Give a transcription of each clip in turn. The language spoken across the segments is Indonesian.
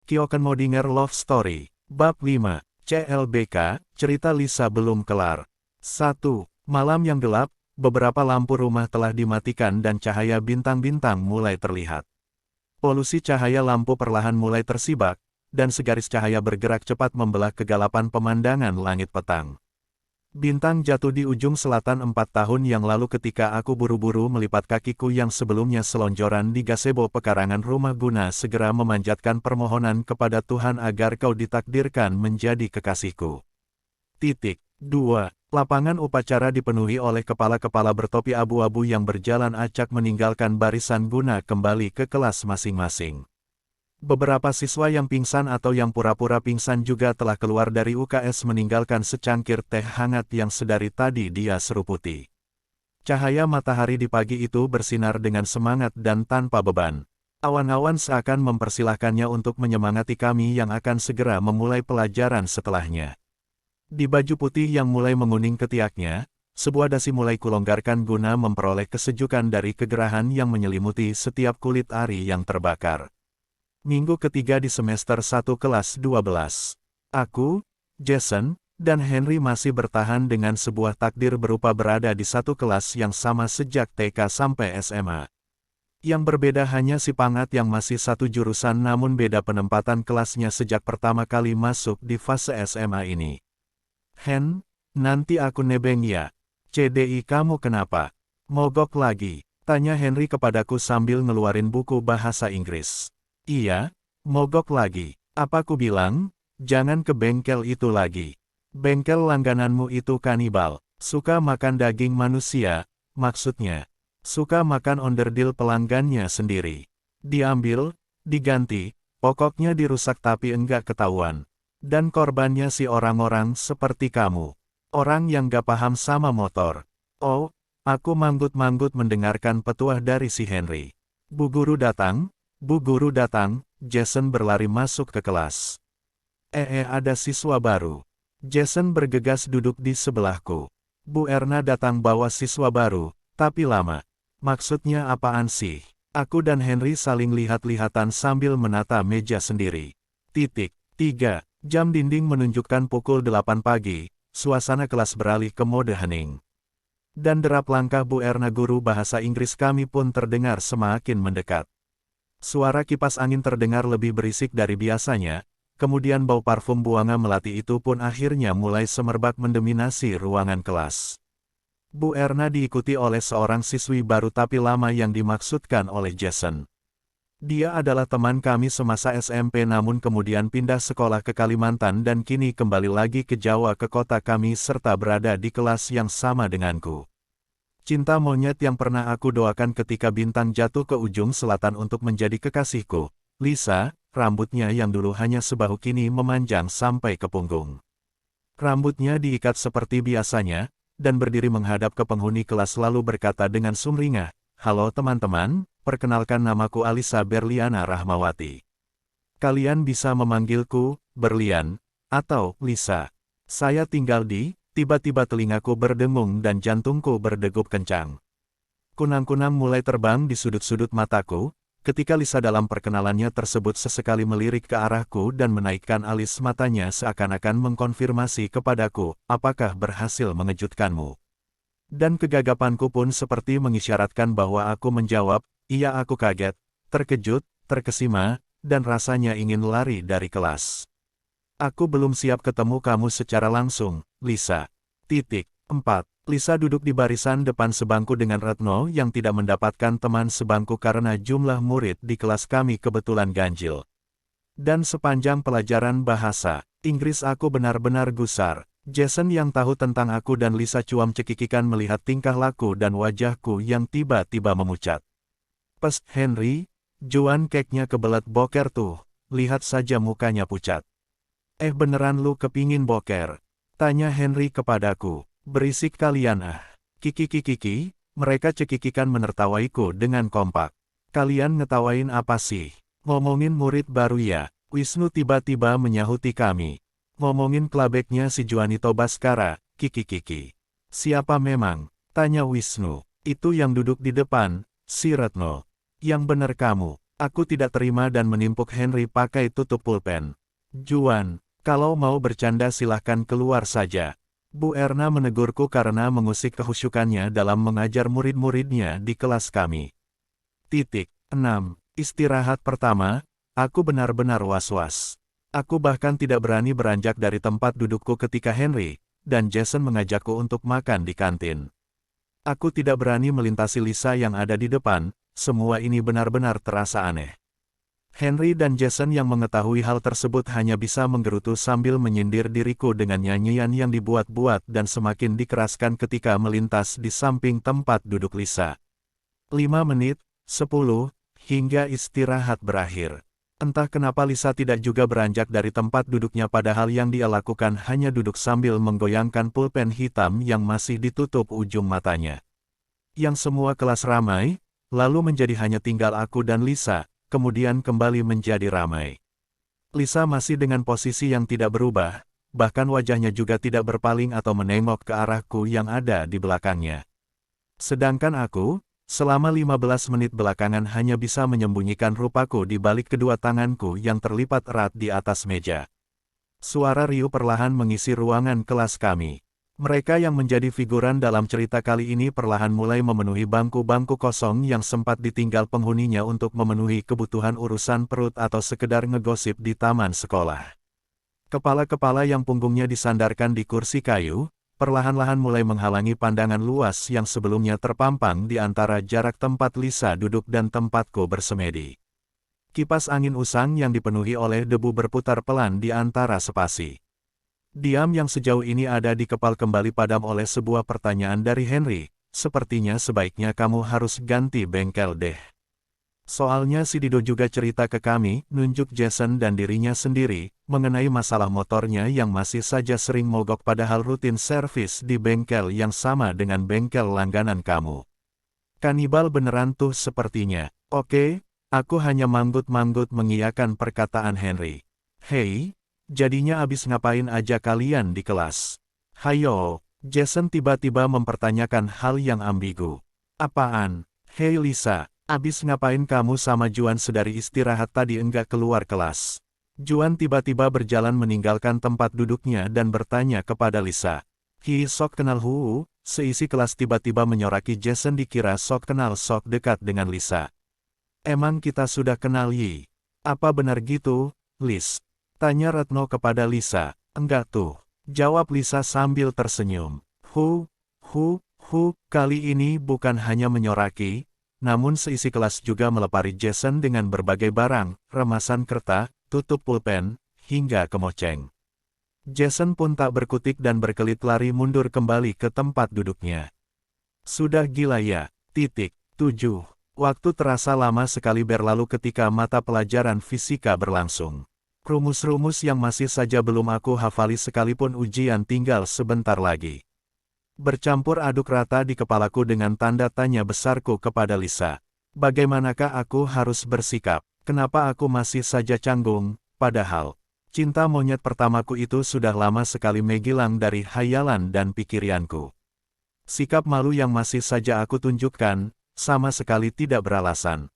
Kyoken Modinger Love Story. Bab 5. CLBK, cerita Lisa belum kelar. 1. Malam yang gelap, beberapa lampu rumah telah dimatikan dan cahaya bintang-bintang mulai terlihat. Polusi cahaya lampu perlahan mulai tersibak, dan segaris cahaya bergerak cepat membelah kegelapan pemandangan langit petang. Bintang jatuh di ujung selatan 4 tahun yang lalu ketika aku buru-buru melipat kakiku yang sebelumnya selonjoran di gazebo pekarangan rumah guna segera memanjatkan permohonan kepada Tuhan agar kau ditakdirkan menjadi kekasihku. 2. Lapangan upacara dipenuhi oleh kepala-kepala bertopi abu-abu yang berjalan acak meninggalkan barisan guna kembali ke kelas masing-masing. Beberapa siswa yang pingsan atau yang pura-pura pingsan juga telah keluar dari UKS meninggalkan secangkir teh hangat yang sedari tadi dia seruputi. Cahaya matahari di pagi itu bersinar dengan semangat dan tanpa beban. Awan-awan seakan mempersilahkannya untuk menyemangati kami yang akan segera memulai pelajaran setelahnya. Di baju putih yang mulai menguning ketiaknya, sebuah dasi mulai kulonggarkan guna memperoleh kesejukan dari kegerahan yang menyelimuti setiap kulit ari yang terbakar. Minggu ketiga di semester 1 kelas 12. Aku, Jason, dan Henry masih bertahan dengan sebuah takdir berupa berada di satu kelas yang sama sejak TK sampai SMA. Yang berbeda hanya si Pangat yang masih satu jurusan namun beda penempatan kelasnya sejak pertama kali masuk di fase SMA ini. Hen, nanti aku nebeng ya. CDI kamu kenapa? Mogok lagi? Tanya Henry kepadaku sambil ngeluarin buku bahasa Inggris. Iya, mogok lagi. Apa ku bilang? Jangan ke bengkel itu lagi. Bengkel langgananmu itu kanibal. Suka makan daging manusia, maksudnya. Suka makan onderdil pelanggannya sendiri. Diambil, diganti, pokoknya dirusak tapi enggak ketahuan. Dan korbannya si orang-orang seperti kamu. Orang yang gak paham sama motor. Oh, aku manggut-manggut mendengarkan petuah dari si Henry. Bu guru datang. Bu guru datang, Jason berlari masuk ke kelas. Ada siswa baru. Jason bergegas duduk di sebelahku. Bu Erna datang bawa siswa baru, tapi lama. Maksudnya apaan sih? Aku dan Henry saling lihat-lihatan sambil menata meja sendiri. 3. Jam dinding menunjukkan pukul 8 pagi, suasana kelas beralih ke mode hening. Dan derap langkah Bu Erna guru bahasa Inggris kami pun terdengar semakin mendekat. Suara kipas angin terdengar lebih berisik dari biasanya, kemudian bau parfum buanga melati itu pun akhirnya mulai semerbak mendominasi ruangan kelas. Bu Erna diikuti oleh seorang siswi baru tapi lama yang dimaksudkan oleh Jason. Dia adalah teman kami semasa SMP namun kemudian pindah sekolah ke Kalimantan dan kini kembali lagi ke Jawa ke kota kami serta berada di kelas yang sama denganku. Cinta monyet yang pernah aku doakan ketika bintang jatuh ke ujung selatan untuk menjadi kekasihku, Lisa, rambutnya yang dulu hanya sebahu kini memanjang sampai ke punggung. Rambutnya diikat seperti biasanya, dan berdiri menghadap ke penghuni kelas lalu berkata dengan sumringah, "Halo teman-teman, perkenalkan namaku Alisa Berliana Rahmawati. Kalian bisa memanggilku, Berlian, atau Lisa. Saya tinggal di..." Tiba-tiba telingaku berdengung dan jantungku berdegup kencang. Kunang-kunang mulai terbang di sudut-sudut mataku, ketika Lisa dalam perkenalannya tersebut sesekali melirik ke arahku dan menaikkan alis matanya seakan-akan mengkonfirmasi kepadaku, apakah berhasil mengejutkanmu. Dan kegagapanku pun seperti mengisyaratkan bahwa aku menjawab, iya aku kaget, terkejut, terkesima, dan rasanya ingin lari dari kelas. Aku belum siap ketemu kamu secara langsung, Lisa. 4. Lisa duduk di barisan depan sebangku dengan Retno yang tidak mendapatkan teman sebangku karena jumlah murid di kelas kami kebetulan ganjil. Dan sepanjang pelajaran bahasa Inggris aku benar-benar gusar. Jason yang tahu tentang aku dan Lisa cuam cekikikan melihat tingkah laku dan wajahku yang tiba-tiba memucat. Pst Henry, Juan keknya kebelet boker tuh, lihat saja mukanya pucat. Beneran lu kepingin boker? Tanya Henry kepadaku. Berisik kalian ah. Kiki, mereka cekikikan menertawaiku dengan kompak. Kalian ngetawain apa sih? Ngomongin murid baru ya? Wisnu tiba-tiba menyahuti kami. Ngomongin klabeknya si Juanito Baskara, Kiki. Siapa memang? Tanya Wisnu. Itu yang duduk di depan, si Retno. Yang bener kamu. Aku tidak terima dan menimpuk Henry pakai tutup pulpen. Juan, kalau mau bercanda silahkan keluar saja. Bu Erna menegurku karena mengusik kehusyukannya dalam mengajar murid-muridnya di kelas kami. 6. Istirahat pertama, aku benar-benar was-was. Aku bahkan tidak berani beranjak dari tempat dudukku ketika Henry dan Jason mengajakku untuk makan di kantin. Aku tidak berani melintasi Lisa yang ada di depan, semua ini benar-benar terasa aneh. Henry dan Jason yang mengetahui hal tersebut hanya bisa menggerutu sambil menyindir diriku dengan nyanyian yang dibuat-buat dan semakin dikeraskan ketika melintas di samping tempat duduk Lisa. 5 menit, 10, hingga istirahat berakhir. Entah kenapa Lisa tidak juga beranjak dari tempat duduknya padahal yang dia lakukan hanya duduk sambil menggoyangkan pulpen hitam yang masih ditutup ujung matanya. Yang semua kelas ramai, lalu menjadi hanya tinggal aku dan Lisa, kemudian kembali menjadi ramai. Lisa masih dengan posisi yang tidak berubah, bahkan wajahnya juga tidak berpaling atau menengok ke arahku yang ada di belakangnya. Sedangkan aku, selama 15 menit belakangan hanya bisa menyembunyikan rupaku di balik kedua tanganku yang terlipat erat di atas meja. Suara riuh perlahan mengisi ruangan kelas kami. Mereka yang menjadi figuran dalam cerita kali ini perlahan mulai memenuhi bangku-bangku kosong yang sempat ditinggal penghuninya untuk memenuhi kebutuhan urusan perut atau sekedar ngegosip di taman sekolah. Kepala-kepala yang punggungnya disandarkan di kursi kayu, perlahan-lahan mulai menghalangi pandangan luas yang sebelumnya terpampang di antara jarak tempat Lisa duduk dan tempatku bersemedi. Kipas angin usang yang dipenuhi oleh debu berputar pelan di antara spasi. Diam yang sejauh ini ada di kepal kembali padam oleh sebuah pertanyaan dari Henry, sepertinya sebaiknya kamu harus ganti bengkel deh. Soalnya si Dido juga cerita ke kami, nunjuk Jason dan dirinya sendiri, mengenai masalah motornya yang masih saja sering mogok padahal rutin servis di bengkel yang sama dengan bengkel langganan kamu. Kanibal beneran tuh sepertinya. Oke, aku hanya manggut-manggut mengiyakan perkataan Henry. Hei, jadinya abis ngapain aja kalian di kelas? Hayo, Jason tiba-tiba mempertanyakan hal yang ambigu. Apaan? Hei Lisa. Abis ngapain kamu sama Juan sedari istirahat tadi enggak keluar kelas? Juan tiba-tiba berjalan meninggalkan tempat duduknya dan bertanya kepada Lisa. Hi sok kenal huu, seisi kelas tiba-tiba menyoraki Jason dikira sok kenal sok dekat dengan Lisa. Emang kita sudah kenal Yi? Apa benar gitu, Lis? Tanya Retno kepada Lisa. Enggak tuh, jawab Lisa sambil tersenyum. Kali ini bukan hanya menyoraki, namun seisi kelas juga melepari Jason dengan berbagai barang, remasan kertas, tutup pulpen, hingga kemoceng. Jason pun tak berkutik dan berkelit lari mundur kembali ke tempat duduknya. Sudah gila ya, 7. Waktu terasa lama sekali berlalu ketika mata pelajaran fisika berlangsung. Rumus-rumus yang masih saja belum aku hafali sekalipun ujian tinggal sebentar lagi. Bercampur aduk rata di kepalaku dengan tanda tanya besarku kepada Lisa. Bagaimanakah aku harus bersikap? Kenapa aku masih saja canggung? Padahal, cinta monyet pertamaku itu sudah lama sekali menghilang dari hayalan dan pikiranku. Sikap malu yang masih saja aku tunjukkan, sama sekali tidak beralasan.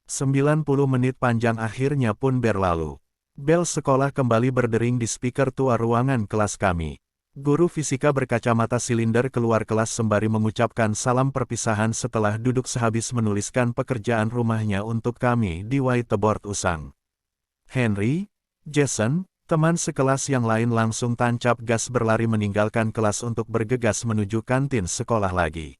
90 menit panjang akhirnya pun berlalu. Bel sekolah kembali berdering di speaker tua ruangan kelas kami. Guru fisika berkacamata silinder keluar kelas sembari mengucapkan salam perpisahan setelah duduk sehabis menuliskan pekerjaan rumahnya untuk kami di whiteboard usang. Henry, Jason, teman sekelas yang lain langsung tancap gas berlari meninggalkan kelas untuk bergegas menuju kantin sekolah lagi.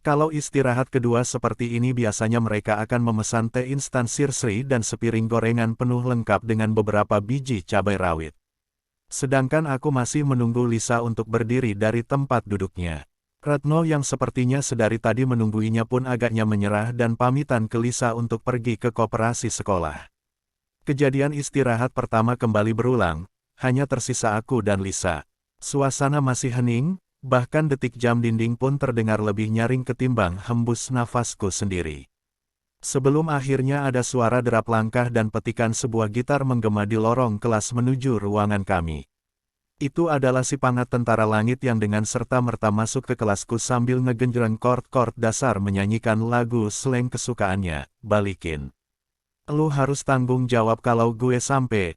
Kalau istirahat kedua seperti ini biasanya mereka akan memesan teh instan sirsri dan sepiring gorengan penuh lengkap dengan beberapa biji cabai rawit. Sedangkan aku masih menunggu Lisa untuk berdiri dari tempat duduknya. Retno yang sepertinya sedari tadi menungguinya pun agaknya menyerah dan pamitan ke Lisa untuk pergi ke koperasi sekolah. Kejadian istirahat pertama kembali berulang, hanya tersisa aku dan Lisa. Suasana masih hening, bahkan detik jam dinding pun terdengar lebih nyaring ketimbang hembus nafasku sendiri. Sebelum akhirnya ada suara derap langkah dan petikan sebuah gitar menggema di lorong kelas menuju ruangan kami. Itu adalah si pangat tentara langit yang dengan serta-merta masuk ke kelasku sambil ngegenjreng chord-chord dasar menyanyikan lagu slang kesukaannya, Balikin. Lu harus tanggung jawab kalau gue sampai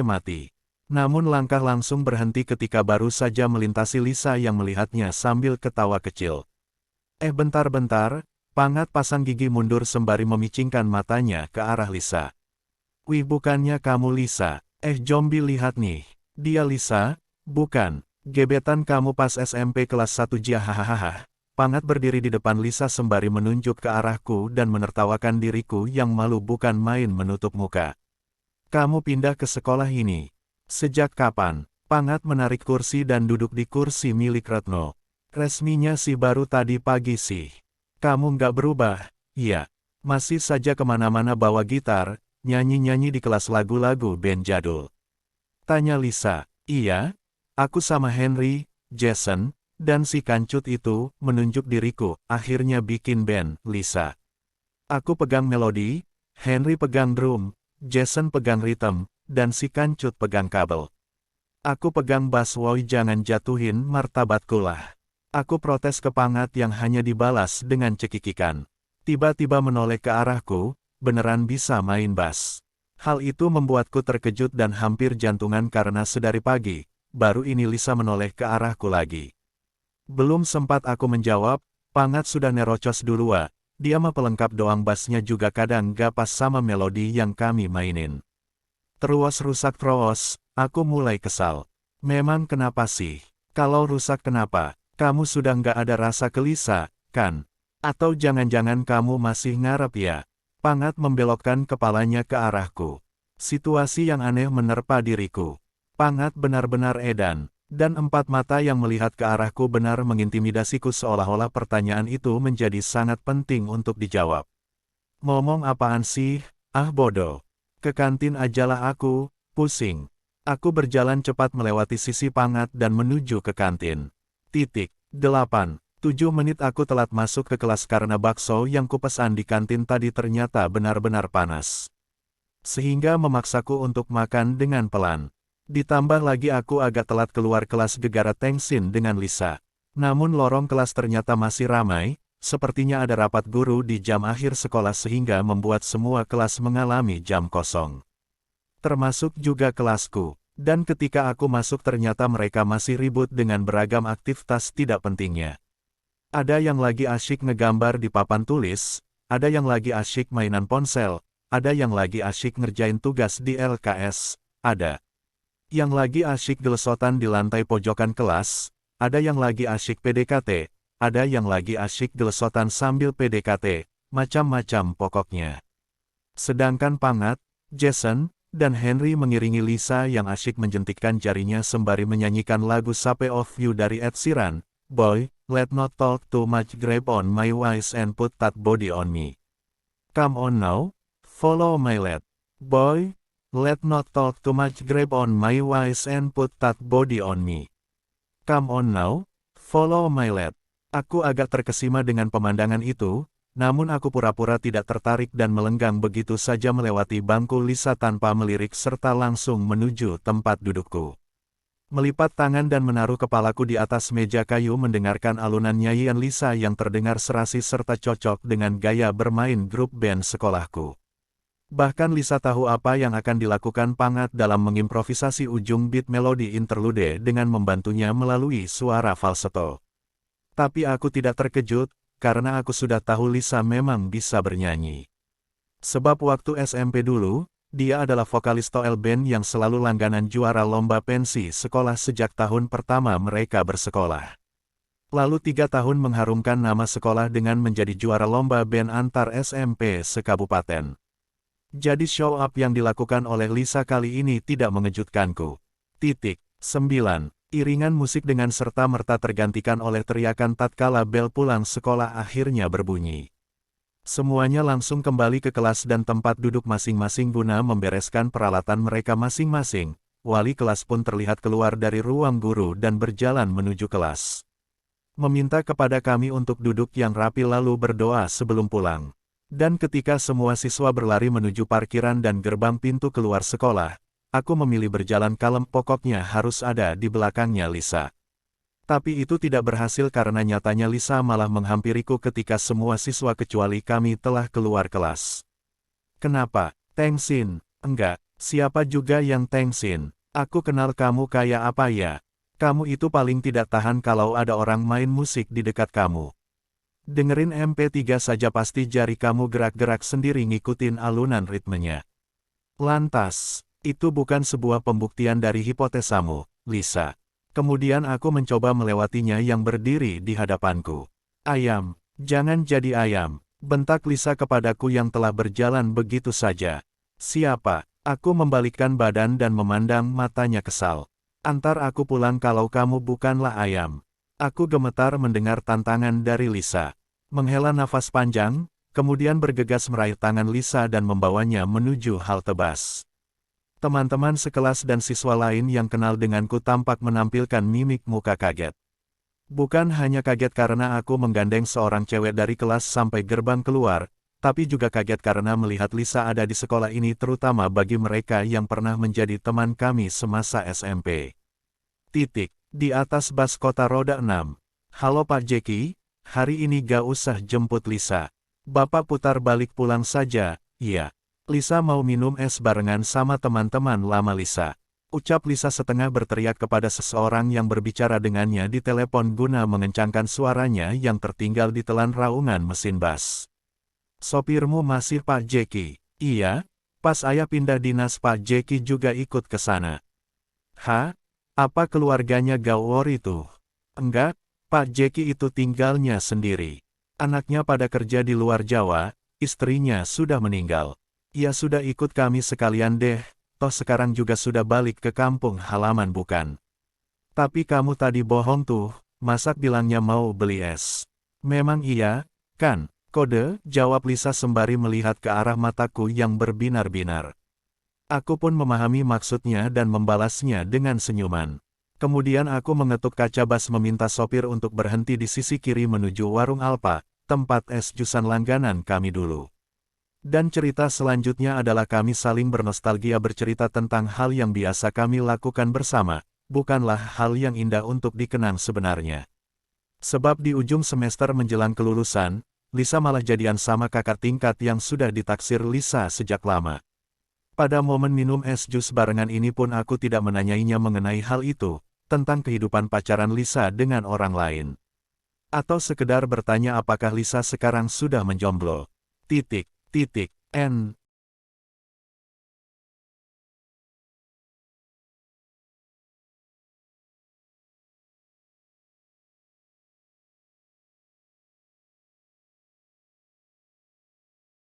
mati. Namun langkah langsung berhenti ketika baru saja melintasi Lisa yang melihatnya sambil ketawa kecil. Bentar-bentar, Pangat pasang gigi mundur sembari memicingkan matanya ke arah Lisa. Wih, bukannya kamu Lisa. Zombie, lihat nih. Dia Lisa? Bukan. Gebetan kamu pas SMP kelas 1 Jia, hahaha. Pangat berdiri di depan Lisa sembari menunjuk ke arahku dan menertawakan diriku yang malu bukan main menutup muka. Kamu pindah ke sekolah ini. Sejak kapan? Pangat menarik kursi dan duduk di kursi milik Retno. Resminya sih baru tadi pagi sih. Kamu nggak berubah? Iya. Masih saja kemana-mana bawa gitar, nyanyi-nyanyi di kelas lagu-lagu band jadul. Tanya Lisa. Iya. Aku sama Henry, Jason, dan si kancut itu, menunjuk diriku, akhirnya bikin band, Lisa. Aku pegang melodi, Henry pegang drum, Jason pegang ritme, dan si kancut pegang kabel. Aku pegang bass. Woi, jangan jatuhin martabatku lah. Aku protes ke Pangat yang hanya dibalas dengan cekikikan. Tiba-tiba menoleh ke arahku, beneran bisa main bass. Hal itu membuatku terkejut dan hampir jantungan karena sedari pagi, baru ini Lisa menoleh ke arahku lagi. Belum sempat aku menjawab, Pangat sudah nerocos duluan. Dia mah pelengkap doang, bassnya juga kadang gak pas sama melodi yang kami mainin. Terus rusak terus, aku mulai kesal. Memang kenapa sih? Kalau rusak kenapa? Kamu sudah nggak ada rasa ke Lisa, kan? Atau jangan-jangan kamu masih ngarep ya? Pangat membelokkan kepalanya ke arahku. Situasi yang aneh menerpa diriku. Pangat benar-benar edan, dan empat mata yang melihat ke arahku benar mengintimidasiku seolah-olah pertanyaan itu menjadi sangat penting untuk dijawab. Ngomong apaan sih? Ah, bodoh. Ke kantin ajalah aku, pusing. Aku berjalan cepat melewati sisi Pangat dan menuju ke kantin. 8. 7 menit aku telat masuk ke kelas karena bakso yang kupesan di kantin tadi ternyata benar-benar panas. Sehingga memaksaku untuk makan dengan pelan. Ditambah lagi aku agak telat keluar kelas gegara tengsin dengan Lisa. Namun lorong kelas ternyata masih ramai, sepertinya ada rapat guru di jam akhir sekolah sehingga membuat semua kelas mengalami jam kosong. Termasuk juga kelasku. Dan ketika aku masuk ternyata mereka masih ribut dengan beragam aktivitas tidak pentingnya. Ada yang lagi asyik ngegambar di papan tulis, ada yang lagi asyik mainan ponsel, ada yang lagi asyik ngerjain tugas di LKS, ada yang lagi asyik gelesotan di lantai pojokan kelas, ada yang lagi asyik PDKT, ada yang lagi asyik gelesotan sambil PDKT, macam-macam pokoknya. Sedangkan Pangat, Jason, dan Henry mengiringi Lisa yang asyik menjentikkan jarinya sembari menyanyikan lagu Shape of You dari Ed Sheeran. Boy, let not talk too much, grab on my waist and put that body on me. Come on now, follow my lead. Boy, let not talk too much, grab on my waist and put that body on me. Come on now, follow my lead. Aku agak terkesima dengan pemandangan itu, namun aku pura-pura tidak tertarik dan melenggang begitu saja melewati bangku Lisa tanpa melirik serta langsung menuju tempat dudukku. Melipat tangan dan menaruh kepalaku di atas meja kayu mendengarkan alunan nyanyian Lisa yang terdengar serasi serta cocok dengan gaya bermain grup band sekolahku. Bahkan Lisa tahu apa yang akan dilakukan Pangat dalam mengimprovisasi ujung beat melodi interlude dengan membantunya melalui suara falsetto. Tapi aku tidak terkejut, karena aku sudah tahu Lisa memang bisa bernyanyi. Sebab waktu SMP dulu, dia adalah vokalis Toel Band yang selalu langganan juara lomba pensi sekolah sejak tahun pertama mereka bersekolah. Lalu 3 tahun mengharumkan nama sekolah dengan menjadi juara lomba band antar SMP sekabupaten. Jadi show up yang dilakukan oleh Lisa kali ini tidak mengejutkanku. 9. Iringan musik dengan serta-merta tergantikan oleh teriakan tatkala bel pulang sekolah akhirnya berbunyi. Semuanya langsung kembali ke kelas dan tempat duduk masing-masing guna membereskan peralatan mereka masing-masing. Wali kelas pun terlihat keluar dari ruang guru dan berjalan menuju kelas. Meminta kepada kami untuk duduk yang rapi lalu berdoa sebelum pulang. Dan ketika semua siswa berlari menuju parkiran dan gerbang pintu keluar sekolah, aku memilih berjalan kalem, pokoknya harus ada di belakangnya Lisa. Tapi itu tidak berhasil karena nyatanya Lisa malah menghampiriku ketika semua siswa kecuali kami telah keluar kelas. Kenapa? Tengsin, enggak, siapa juga yang Tengsin? Aku kenal kamu kayak apa ya? Kamu itu paling tidak tahan kalau ada orang main musik di dekat kamu. Dengerin MP3 saja pasti jari kamu gerak-gerak sendiri ngikutin alunan ritmenya. Lantas, itu bukan sebuah pembuktian dari hipotesamu, Lisa. Kemudian aku mencoba melewatinya yang berdiri di hadapanku. Ayam, jangan jadi ayam, bentak Lisa kepadaku yang telah berjalan begitu saja. Siapa? Aku membalikkan badan dan memandang matanya kesal. Antar aku pulang kalau kamu bukanlah ayam. Aku gemetar mendengar tantangan dari Lisa. Menghela nafas panjang, kemudian bergegas meraih tangan Lisa dan membawanya menuju halte bus. Teman-teman sekelas dan siswa lain yang kenal denganku tampak menampilkan mimik muka kaget. Bukan hanya kaget karena aku menggandeng seorang cewek dari kelas sampai gerbang keluar, tapi juga kaget karena melihat Lisa ada di sekolah ini terutama bagi mereka yang pernah menjadi teman kami semasa SMP. Di atas bus kota roda 6. Halo Pak Jeki, hari ini gak usah jemput Lisa. Bapak putar balik pulang saja, iya. Lisa mau minum es barengan sama teman-teman lama Lisa. Ucap Lisa setengah berteriak kepada seseorang yang berbicara dengannya di telepon guna mengencangkan suaranya yang tertinggal di telan raungan mesin bus. Sopirmu masih Pak Jeki? Iya, pas ayah pindah dinas Pak Jeki juga ikut ke sana. Hah? Apa keluarganya Gawor itu? Enggak, Pak Jeki itu tinggalnya sendiri. Anaknya pada kerja di luar Jawa, istrinya sudah meninggal. Ia sudah ikut kami sekalian deh, toh sekarang juga sudah balik ke kampung halaman bukan? Tapi kamu tadi bohong tuh, masak bilangnya mau beli es. Memang iya, kan? Kode, jawab Lisa sembari melihat ke arah mataku yang berbinar-binar. Aku pun memahami maksudnya dan membalasnya dengan senyuman. Kemudian aku mengetuk kaca bus meminta sopir untuk berhenti di sisi kiri menuju warung Alpa, tempat es jusan langganan kami dulu. Dan cerita selanjutnya adalah kami saling bernostalgia bercerita tentang hal yang biasa kami lakukan bersama, bukanlah hal yang indah untuk dikenang sebenarnya. Sebab di ujung semester menjelang kelulusan, Lisa malah jadian sama kakak tingkat yang sudah ditaksir Lisa sejak lama. Pada momen minum es jus barengan ini pun aku tidak menanyainya mengenai hal itu, tentang kehidupan pacaran Lisa dengan orang lain. Atau sekedar bertanya apakah Lisa sekarang sudah menjomblo.